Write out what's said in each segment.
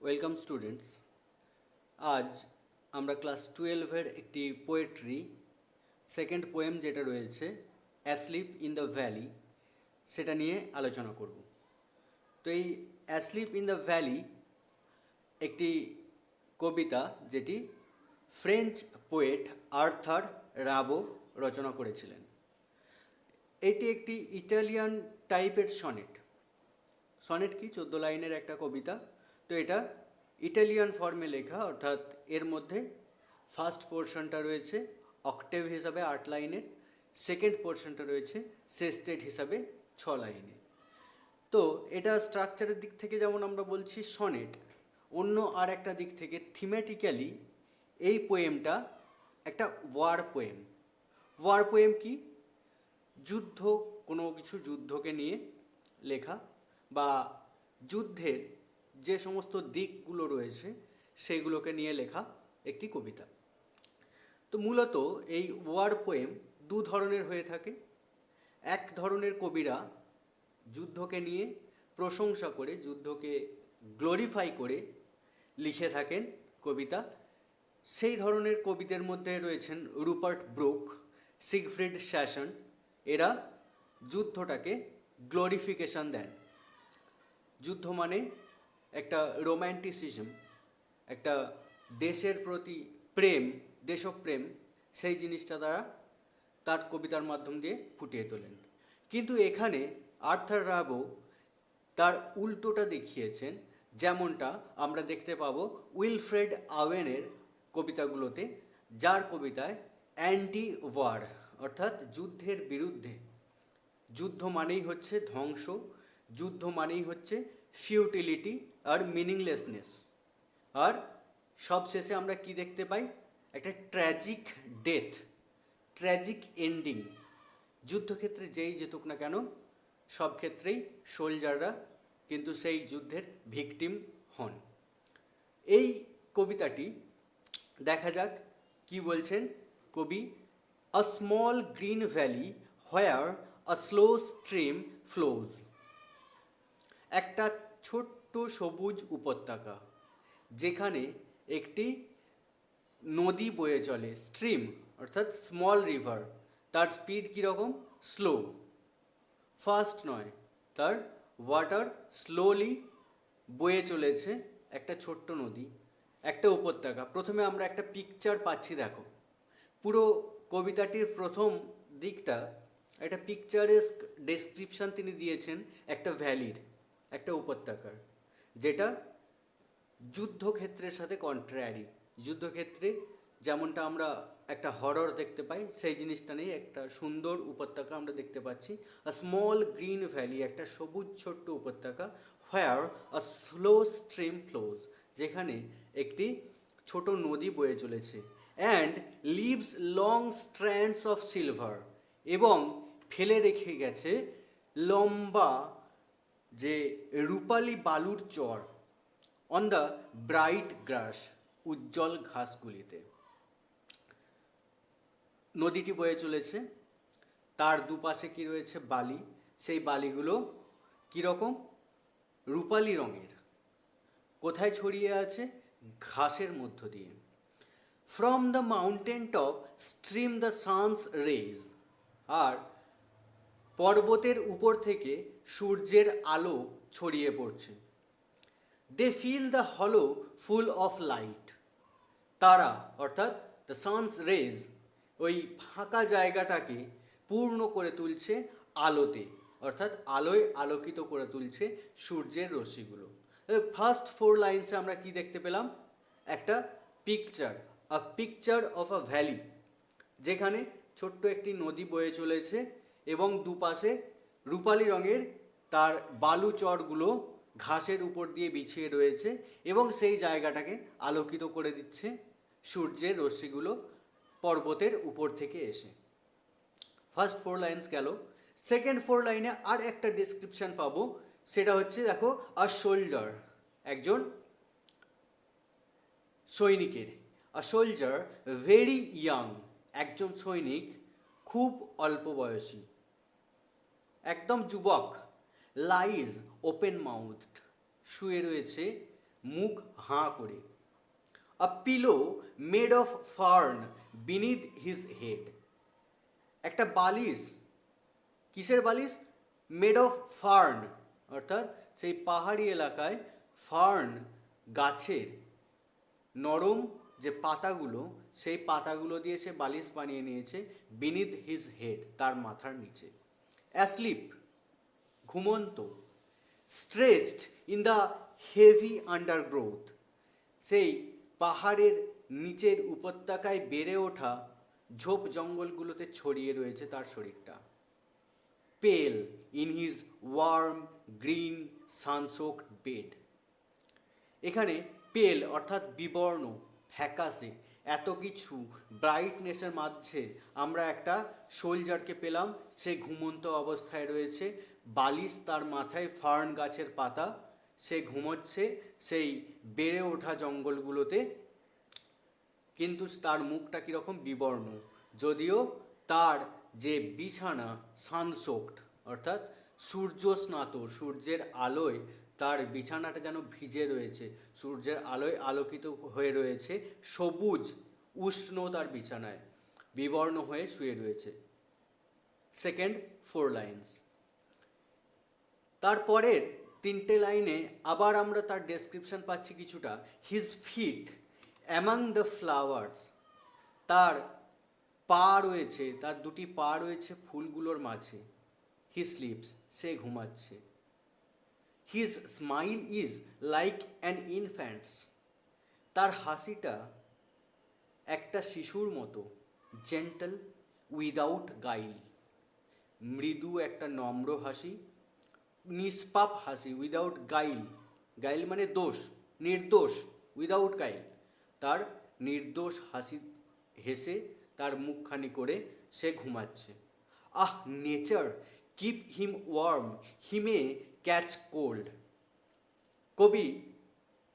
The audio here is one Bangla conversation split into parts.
Welcome students. আজ আমরা ক্লাস 12-এর একটি পোয়েট্রি সেকেন্ড পোয়েম যেটা রয়েছে অ্যাসলিপ ইন দ্য ভ্যালি সেটা নিয়ে আলোচনা করব। তো এই অ্যাসলিপ ইন দ্য ভ্যালি একটি কবিতা যেটি ফ্রেঞ্চ পোয়েট আর্থার রাবো রচনা করেছিলেন। এটি একটি ইটালিয়ান টাইপের সনেট। সনেট কি 14 লাইনের একটা কবিতা। তো এটা ইটালিয়ান ফর্মে লেখা, অর্থাৎ এর মধ্যে ফার্স্ট পোর্শনটা রয়েছে অক্টেভ হিসাবে 8 লাইনের, সেকেন্ড পোর্শনটা রয়েছে সেস্টেড হিসাবে 6 লাইনের। তো এটা স্ট্রাকচারের দিক থেকে যেমন আমরা বলছি সনেট, অন্য আর একটা দিক থেকে থিমেটিক্যালি এই পোয়েমটা একটা ওয়ার পোয়েম। ওয়ার পোয়েম কি? যুদ্ধ, কোনো কিছু যুদ্ধকে নিয়ে লেখা বা যুদ্ধের যে সমস্ত দিকগুলো রয়েছে সেইগুলোকে নিয়ে লেখা একটি কবিতা। তো মূলত এই ওয়ার পোয়েম দু ধরনের হয়ে থাকে। এক ধরনের কবিরা যুদ্ধকে নিয়ে প্রশংসা করে, যুদ্ধকে গ্লোরিফাই করে লিখে থাকেন কবিতা। সেই ধরনের কবিদের মধ্যে রয়েছেন রুপার্ট ব্রুক, সিগফ্রিড শ্যাসন। এরা যুদ্ধটাকে গ্লোরিফিকেশন দেন। যুদ্ধ মানে একটা রোম্যান্টিসিজম, একটা দেশের প্রতি প্রেম, দেশপ্রেম, সেই জিনিসটা তারা তার কবিতার মাধ্যম দিয়ে ফুটিয়ে তোলেন। কিন্তু এখানে আর্থার রাবো তার উল্টোটা দেখিয়েছেন, যেমনটা আমরা দেখতে পাবো উইলফ্রেড আওয়েনের কবিতাগুলোতে, যার কবিতায় অ্যান্টি ওয়ার অর্থাৎ যুদ্ধের বিরুদ্ধে। যুদ্ধ মানেই হচ্ছে ধ্বংস, যুদ্ধ মানেই হচ্ছে ফিউটিলিটি আর মিনিংলেসনেস। আর সবশেষে আমরা কি দেখতে পাই? একটা ট্র্যাজিক ডেথ, ট্র্যাজিক এন্ডিং। যুদ্ধক্ষেত্রে যেই যেতুক না কেন, সব ক্ষেত্রেই সোলজাররা কিন্তু সেই যুদ্ধের ভিকটিম হন। এই কবিতাটি দেখা যাক কি বলছেন কবি। A small green valley where a slow stream flows. একটা ছোট্ট সবুজ উপত্যকা যেখানে একটি নদী বয়ে চলে, স্ট্রিম অর্থাৎ স্মল রিভার। তার স্পিড কীরকম? স্লো, ফাস্ট নয়, তার ওয়াটার স্লোলি বয়ে চলেছে। একটা ছোট্ট নদী, একটা উপত্যকা। প্রথমে আমরা একটা পিকচার পাচ্ছি, দেখো পুরো কবিতাটির প্রথম দিকটা একটা পিকচারেস্ক ডেসক্রিপশন তিনি দিয়েছেন একটা ভ্যালির, একটা উপত্যকার, যেটা যুদ্ধক্ষেত্রের সাথে কন্ট্রারি। যুদ্ধক্ষেত্রে যেমনটা আমরা একটা হরর দেখতে পাই, সেই জিনিসটা নেই, একটা সুন্দর উপত্যকা আমরা দেখতে পাচ্ছি। আ স্মল গ্রিন ভ্যালি, একটা সবুজ ছোট্ট উপত্যকা। Where a slow stream flows, যেখানে একটি ছোট নদী বয়ে চলেছে। And leaves long strands of silver, এবং ফেলে রেখে গেছে লম্বা যে রূপালি বালুর চর। অন দ্য ব্রাইট গ্রাস, উজ্জ্বল ঘাসগুলিতে নদীটি বয়ে চলেছে। তার দুপাশে কি রয়েছে? বালি। সেই বালিগুলো কীরকম? রূপালি রঙের। কোথায় ছড়িয়ে আছে? ঘাসের মধ্য দিয়ে। From the mountain top stream the sun's rays, আর পর্বতের উপর থেকে সূর্যের আলো ছড়িয়ে পড়ছে। দে ফিল দ্য হলো ফুল অফ লাইট, তারা অর্থাৎ দ্য সানস রেজ ওই ফাঁকা জায়গাটাকে পূর্ণ করে তুলছে আলোতে, অর্থাৎ আলোয় আলোকিত করে তুলছে সূর্যের রশ্মিগুলো। ফার্স্ট 4 লাইনসে আমরা কি দেখতে পেলাম? একটা picture, a picture of a valley, যেখানে ছোট্ট একটি নদী বয়ে চলেছে এবং দুপাশে রূপালি রঙের তার বালু চরগুলো ঘাসের উপর দিয়ে বিছিয়ে রয়েছে, এবং সেই জায়গাটাকে আলোকিত করে দিচ্ছে সূর্যের রশ্মিগুলো পর্বতের উপর থেকে এসে। ফার্স্ট 4 লাইনস গেল। সেকেন্ড 4 লাইনে আর একটা ডেসক্রিপশন পাবো, সেটা হচ্ছে দেখো আ শোল্ডার, একজন সৈনিকের। আ সোলজার ভেরি ইয়াং, একজন সৈনিক খুব অল্প বয়সী, একদম যুবক। লাইজ ওপেন মাউথড, শুয়ে রয়েছে মুখ হাঁ করে। A pillow made of fern beneath his head, একটা বালিশ, কিসের বালিশ? মেড অফ ফার্ন, অর্থাৎ সেই পাহাড়ি এলাকায় ফার্ন গাছের নরম যে পাতাগুলো, সেই পাতাগুলো দিয়ে সে বালিশ বানিয়ে নিয়েছে। বিনিথ হিজ হেড, তার মাথার নিচে। অ্যাসলিপ, ঘুমন্ত। স্ট্রেচড ইন দ্য হেভি আন্ডারগ্রোথ, সেই পাহাড়ের নিচের উপত্যকায় বেড়ে ওঠা ঝোপ জঙ্গলগুলোতে ছড়িয়ে রয়েছে তার শরীরটা। Pale in his warm green sunsoaked bed, এখানে পেল অর্থাৎ বিবর্ণ, ফ্যাকাশে, এত কিছু ব্রাইটনেসের মাঝে আমরা একটা সোলজারকে পেলাম। সে ঘুমন্ত অবস্থায় রয়েছে, বালিশ তার মাথায়, ফার্ন গাছের পাতা, সে ঘুমোচ্ছে সেই বেড়ে ওঠা জঙ্গলগুলোতে, কিন্তু তার মুখটা কীরকম? বিবর্ণ, যদিও তার যে বিছানা সানসোকড, অর্থাৎ সূর্য স্নাত, সূর্যের আলোয় তার বিছানাটা যেন ভিজে রয়েছে, সূর্যের আলোয় আলোকিত হয়ে রয়েছে, সবুজ উষ্ণ তার বিছানায়, বিবর্ণ হয়ে শুয়ে রয়েছে। Second 4 lines. তারপরের 3টে লাইনে আবার আমরা তার ডেসক্রিপশন পাচ্ছি কিছুটা। His feet among the flowers, তার পা রয়েছে, তার 2টি পা রয়েছে ফুলগুলোর মাঝে। হি স্লিপস, সে ঘুমাচ্ছে। His smile is like an infants, তার হাসিটা একটা শিশুর মতো। জেন্টল উইদাউট গাইল, মৃদু একটা নম্র হাসি, নিষ্পাপ হাসি। উইদাউট গাইল, গাইল মানে দোষ, নির্দোষ। উইদাউট গাইল, তার নির্দোষ হাসি হেসে তার মুখখানি করে সে ঘুমাচ্ছে। আহ নেচার কিপ হিম ওয়ার্ম, হি মে ক্যাচ কোল্ড, কবি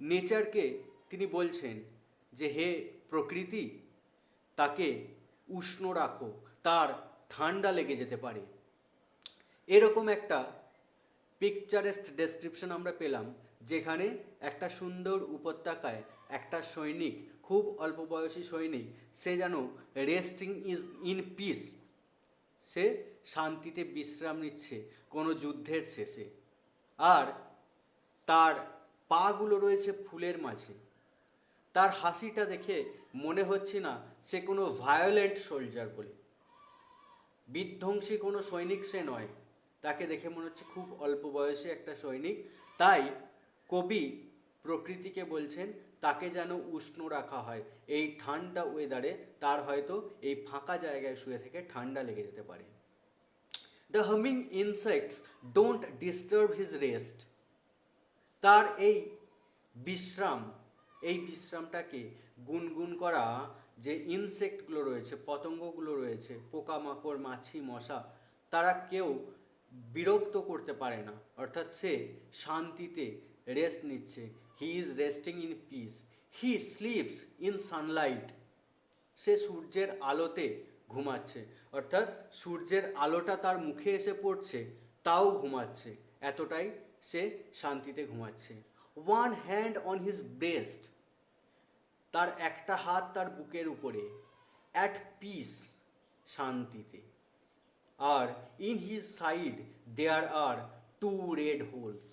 নেচারকে তিনি বলছেন যে হে প্রকৃতি, তাকে উষ্ণ রাখো, তার ঠান্ডা লেগে যেতে পারে। এরকম একটা পিকচারেস্ট ডেসক্রিপশন আমরা পেলাম, যেখানে একটা সুন্দর উপত্যকায় একটা সৈনিক, খুব অল্প বয়সী সৈনিক, সে যেন রেস্টিং ইজ ইন পিস, সে শান্তিতে বিশ্রাম নিচ্ছে কোনো যুদ্ধের শেষে। আর তার পাগুলো রয়েছে ফুলের মাঝে। তার হাসিটা দেখে মনে হচ্ছে না সে কোনো ভায়োলেন্ট সোলজার বলে, বিধ্বংসী কোনো সৈনিক সে নয়, তাকে দেখে মনে হচ্ছে খুব অল্প বয়সী একটা সৈনিক। তাই কবি প্রকৃতিকে বলছেন তাকে যেন উষ্ণ রাখা হয় এই ঠান্ডা ওয়েদারে, তার হয়তো এই ফাঁকা জায়গায় শুয়ে থেকে ঠান্ডা লেগে যেতে পারে। The humming insects don't disturb his rest, তার এই বিশ্রাম, এই বিশ্রামটাকে গুনগুন করা যে ইনসেক্টগুলো রয়েছে, পতঙ্গগুলো রয়েছে, পোকামাকড়, মাছি, মশা, তারা কেউ বিরক্ত করতে পারে না। অর্থাৎ সে শান্তিতে রেস্ট নিচ্ছে। He is resting in peace, he sleeps in sunlight, সে সূর্যের আলোতে ঘুমাচ্ছে। অর্থাৎ সূর্যের আলোটা তার মুখে এসে পড়ছে, তাও ঘুমাচ্ছে, এতটাই সে শান্তিতে ঘুমাচ্ছে। One hand on his breast, তার একটা হাত তার বুকের উপরে। অ্যাট পিস, শান্তিতে। আর in his side there are 2 red holes,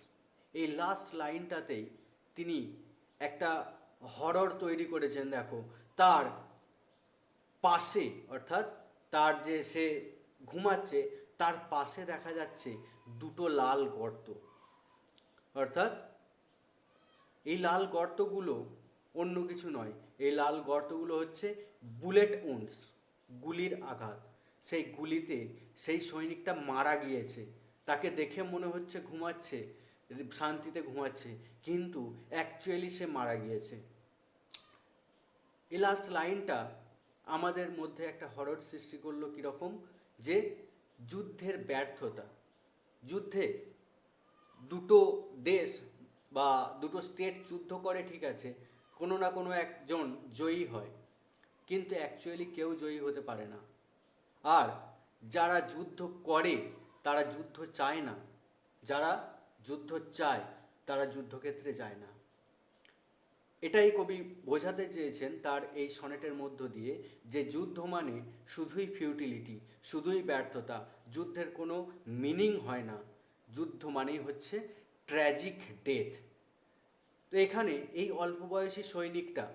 এই লাস্ট লাইনটাতেই তিনি একটা হরর তৈরি করেছেন। দেখো, তার পাশে, অর্থাৎ তার যে সে ঘুমাচ্ছে তার পাশে দেখা যাচ্ছে 2টো লাল গর্ত। অর্থাৎ এই লাল গর্তগুলো অন্য কিছু নয়, এই লাল গর্তগুলো হচ্ছে বুলেট উন্ডস, গুলির আঘাত। সেই গুলিতে সেই সৈনিকটা মারা গিয়েছে, তাকে দেখে মনে হচ্ছে ঘুমাচ্ছে, শান্তিতে ঘুমাচ্ছে, কিন্তু অ্যাকচুয়ালি সে মারা গিয়েছে। এই লাস্ট লাইনটা আমাদের মধ্যে একটা হরর সৃষ্টি করলো। কীরকম? যে যুদ্ধের ব্যর্থতা, যুদ্ধে 2টো দেশ বা 2টো স্টেট যুদ্ধ করে, ঠিক আছে, কোনো না কোনো একজন জয়ী হয়, কিন্তু অ্যাকচুয়ালি কেউ জয়ী হতে পারে না। আর যারা যুদ্ধ করে তারা যুদ্ধ চায় না, যারা যুদ্ধ চায় তারা যুদ্ধক্ষেত্রে যায় না। এটাই কবি বোঝাতে চেয়েছেন তার এই সনেটের মধ্য দিয়ে, যে যুদ্ধ মানে শুধুই ফিউটিলিটি, শুধুই ব্যর্থতা, যুদ্ধের কোনো মিনিং হয় না, যুদ্ধ মানেই হচ্ছে ট্র্যাজিক ডেথ। তো এখানে এই অল্প বয়সী সৈনিকটা,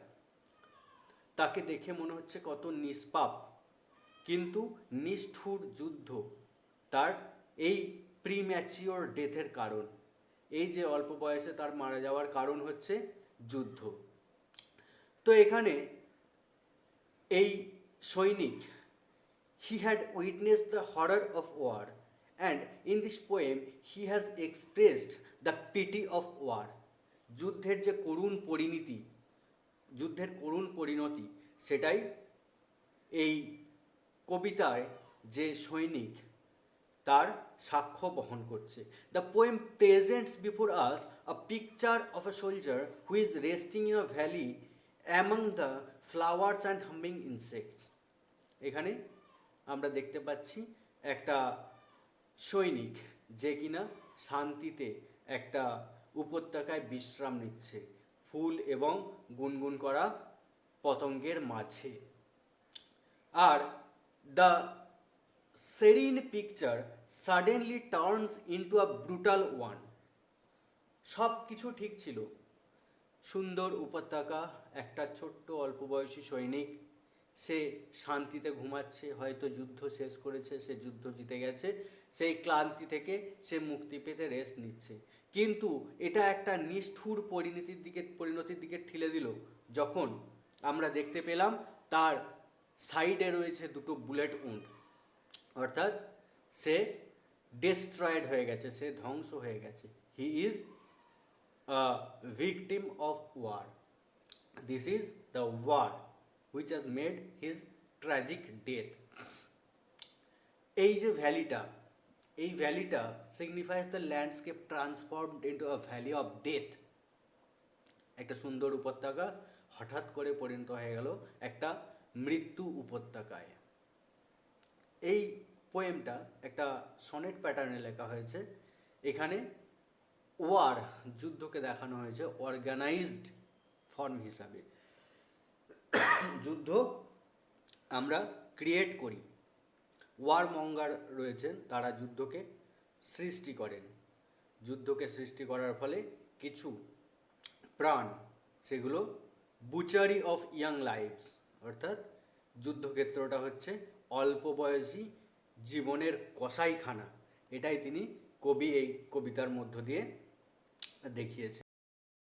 তাকে দেখে মনে হচ্ছে কত নিষ্পাপ, কিন্তু নিষ্ঠুর যুদ্ধ তার এই প্রিম্যাচিওর ডেথের কারণ। এই যে অল্প বয়সে তার মারা যাওয়ার কারণ হচ্ছে যুদ্ধ। তো এখানে এই সৈনিক, he had witnessed the horror of war, and in this poem he has expressed the pity of war. যুদ্ধের যে করুণ পরিণতি, যুদ্ধের করুণ পরিণতি, সেটাই এই কবিতায় যে সৈনিক তার সাক্ষ্য বহন করছে। The poem presents before us a picture of a soldier who is resting in a valley among the flowers and humming insects. এখানে আমরা দেখতে পাচ্ছি একটা সৈনিক যে কিনা শান্তিতে একটা উপত্যকায় বিশ্রাম নিচ্ছে, ফুল এবং গুনগুন করা পতঙ্গের মাঝে। আর the serene picture suddenly turns into a brutal one. সব কিছু ঠিক ছিল, সুন্দর উপত্যকা, একটা ছোট্ট অল্প বয়সী সৈনিক, সে শান্তিতে ঘুমাচ্ছে, হয়তো যুদ্ধ শেষ করেছে, সে যুদ্ধ জিতে গেছে, সেই ক্লান্তি থেকে সে মুক্তি পেতে রেস্ট নিচ্ছে। কিন্তু এটা একটা নিষ্ঠুর পরিণতির দিকে ঠেলে দিল যখন আমরা দেখতে পেলাম তার সাইডে রয়েছে দুটো বুলেট উন্ড, অর্থাৎ সে ডিস্ট্রয়েড হয়ে গেছে, সে ধ্বংস হয়ে গেছে। He is a victim of war. This is the war which has made his tragic death. এই যে ভ্যালিটা, এই ভ্যালিটা signifies the landscape transformed into a valley of death. একটা সুন্দর উপত্যকা হঠাৎ করে পরিণত হয়ে গেল একটা মৃত্যু উপত্যকায়। এই পোয়েমটা একটা সনেট প্যাটার্নে লেখা হয়েছে। এখানে ওয়ার, যুদ্ধকে দেখানো হয়েছে অর্গানাইজড ফর্ম হিসাবে। যুদ্ধ আমরা ক্রিয়েট করি, ওয়ার মঙ্গার রয়েছেন, তারা যুদ্ধকে সৃষ্টি করেন। যুদ্ধকে সৃষ্টি করার ফলে কিছু প্রাণ, সেগুলো বুচারি অফ ইয়াং লাইভস, অর্থাৎ যুদ্ধক্ষেত্রটা হচ্ছে অল্প বয়সী জীবনের কসাইখানা। এটাই কবি এই কবিতার মধ্য দিয়ে দেখিয়েছেন।